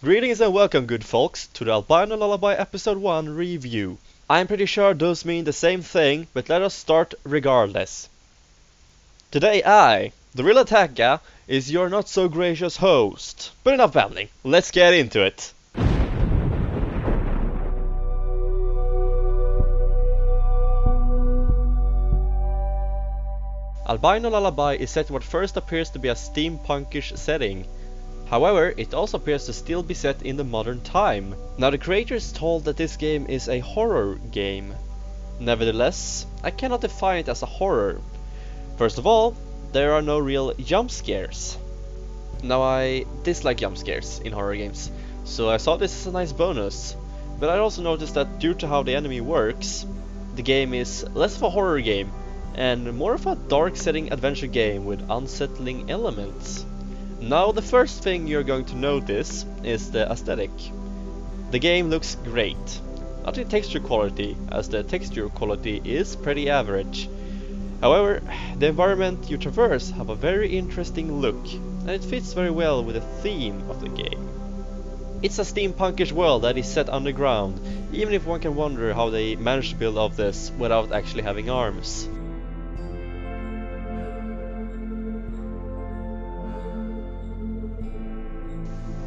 Greetings and welcome, good folks, to the Albino Lullaby Episode 1 review. I'm pretty sure those mean the same thing, but let us start regardless. Today the real attack guy, is your not so gracious host. But enough babbling, let's get into it. Albino Lullaby is set in what first appears to be a steampunkish setting. However, it also appears to still be set in the modern time. Now, the creators told that this game is a horror game. Nevertheless, I cannot define it as a horror. First of all, there are no real jump scares. Now, I dislike jump scares in horror games, so I saw this as a nice bonus. But I also noticed that due to how the enemy works, the game is less of a horror game and more of a dark setting adventure game with unsettling elements. Now, the first thing you're going to notice is the aesthetic. The game looks great. Not in texture quality, as the texture quality is pretty average. However, the environment you traverse have a very interesting look, and it fits very well with the theme of the game. It's a steampunkish world that is set underground, even if one can wonder how they managed to build up this without actually having arms.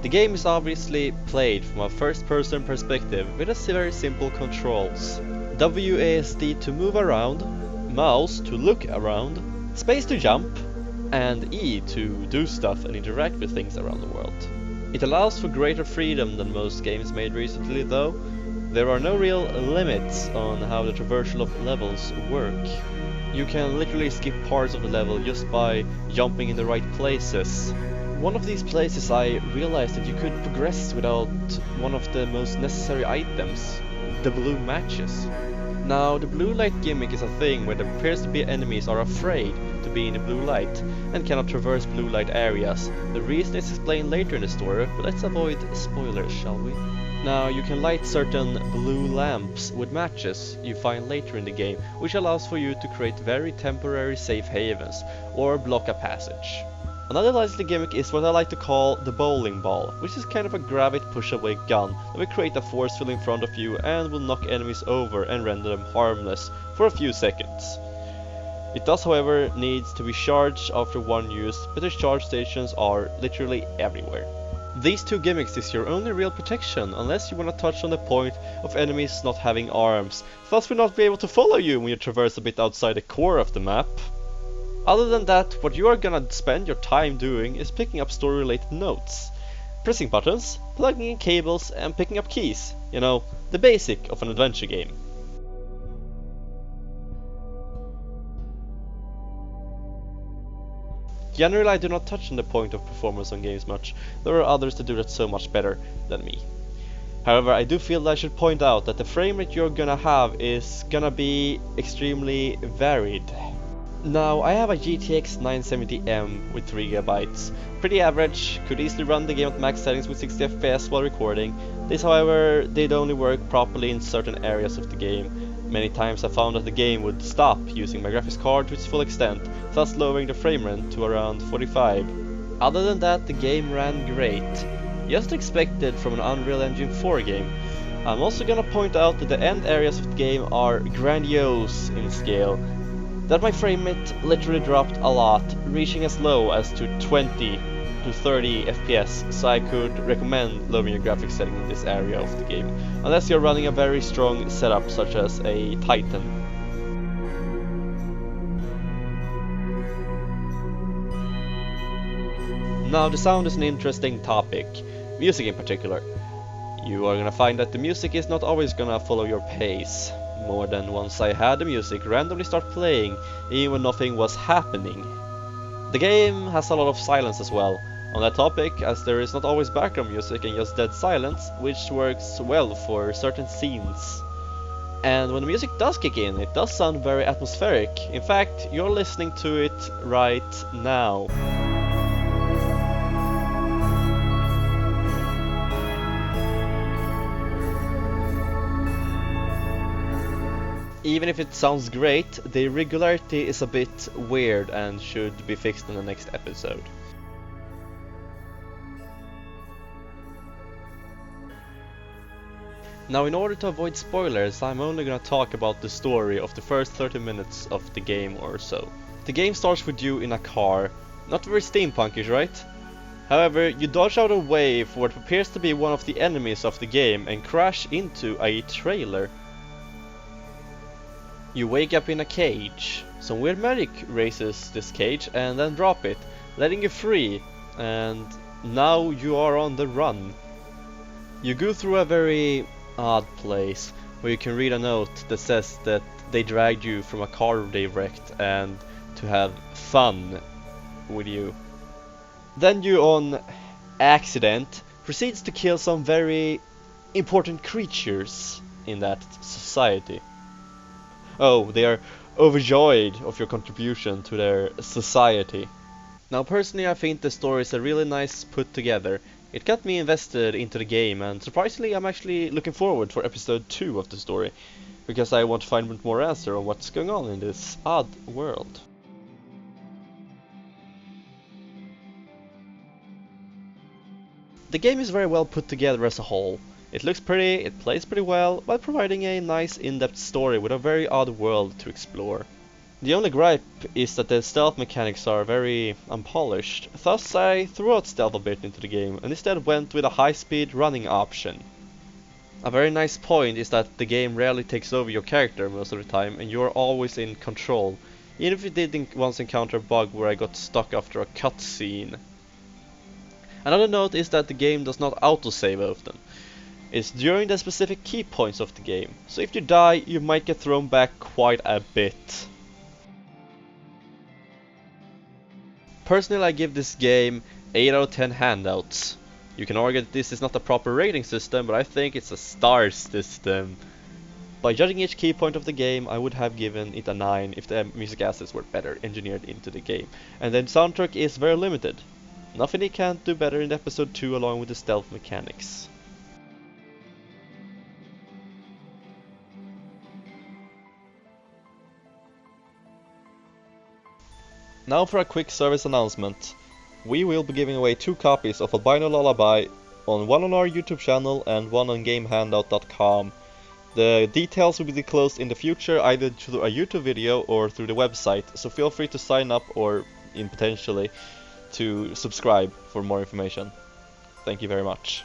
The game is obviously played from a first-person perspective with a very simple controls. WASD to move around, mouse to look around, space to jump, and E to do stuff and interact with things around the world. It allows for greater freedom than most games made recently though. There are no real limits on how the traversal of levels work. You can literally skip parts of the level just by jumping in the right places. One of these places I realized that you could progress without one of the most necessary items, the blue matches. Now, the blue light gimmick is a thing where there appears to be enemies are afraid to be in the blue light and cannot traverse blue light areas. The reason is explained later in the story, but let's avoid spoilers, shall we? Now, you can light certain blue lamps with matches you find later in the game, which allows for you to create very temporary safe havens or block a passage. Another likely gimmick is what I like to call the bowling ball, which is kind of a grab it push away gun that will create a force field in front of you and will knock enemies over and render them harmless for a few seconds. It does, however, needs to be charged after one use, but the charge stations are literally everywhere. These two gimmicks is your only real protection unless you want to touch on the point of enemies not having arms, thus will not be able to follow you when you traverse a bit outside the core of the map. Other than that, what you are gonna spend your time doing is picking up story-related notes, pressing buttons, plugging in cables, and picking up keys. You know, the basic of an adventure game. Generally, I do not touch on the point of performance on games much. There are others that do that so much better than me. However, I do feel that I should point out that the frame rate you're gonna have is gonna be extremely varied. Now, I have a GTX 970M with 3GB. Pretty average, could easily run the game at max settings with 60 FPS while recording. This, however, did only work properly in certain areas of the game. Many times I found that the game would stop using my graphics card to its full extent, thus lowering the frame rate to around 45. Other than that, the game ran great. Just expected from an Unreal Engine 4 game. I'm also gonna point out that the end areas of the game are grandiose in scale. That my frame rate literally dropped a lot, reaching as low as to 20 to 30 FPS, so I could recommend lowering your graphics setting in this area of the game, unless you're running a very strong setup such as a Titan. Now, the sound is an interesting topic, music in particular. You are gonna find that the music is not always gonna follow your pace. More than once I had the music randomly start playing, even when nothing was happening. The game has a lot of silence as well, on that topic, as there is not always background music and just dead silence, which works well for certain scenes. And when the music does kick in, it does sound very atmospheric. In fact, you're listening to it right now. Even if it sounds great, the irregularity is a bit weird and should be fixed in the next episode. Now, in order to avoid spoilers, I'm only gonna talk about the story of the first 30 minutes of the game or so. The game starts with you in a car. Not very steampunkish, right? However, you dodge out of the way for what appears to be one of the enemies of the game and crash into a trailer. You wake up in a cage. Some weird medic raises this cage and then drop it, letting you free, and now you are on the run. You go through a very odd place where you can read a note that says that they dragged you from a car they wrecked and to have fun with you. Then you, on accident, proceeds to kill some very important creatures in that society. Oh, they are overjoyed of your contribution to their society. Now, personally, I think the story is a really nice put together. It got me invested into the game, and surprisingly, I'm actually looking forward for episode 2 of the story, because I want to find more answer on what's going on in this odd world. The game is very well put together as a whole. It looks pretty, it plays pretty well, while providing a nice in-depth story with a very odd world to explore. The only gripe is that the stealth mechanics are very unpolished, thus I threw out stealth a bit into the game and instead went with a high-speed running option. A very nice point is that the game rarely takes over your character most of the time and you are always in control, even if you did once encounter a bug where I got stuck after a cutscene. Another note is that the game does not autosave often. It's during the specific key points of the game, so if you die you might get thrown back quite a bit. Personally, I give this game 8 out of 10 handouts. You can argue that this is not a proper rating system, but I think it's a star system. By judging each key point of the game, I would have given it a 9 if the music assets were better engineered into the game. And the soundtrack is very limited. Nothing it can't do better in episode 2 along with the stealth mechanics. Now for a quick service announcement. We will be giving away 2 copies of Albino Lullaby, one on our YouTube channel and one on Gamehandout.com. The details will be disclosed in the future either through a YouTube video or through the website, so feel free to sign up or potentially to subscribe for more information. Thank you very much.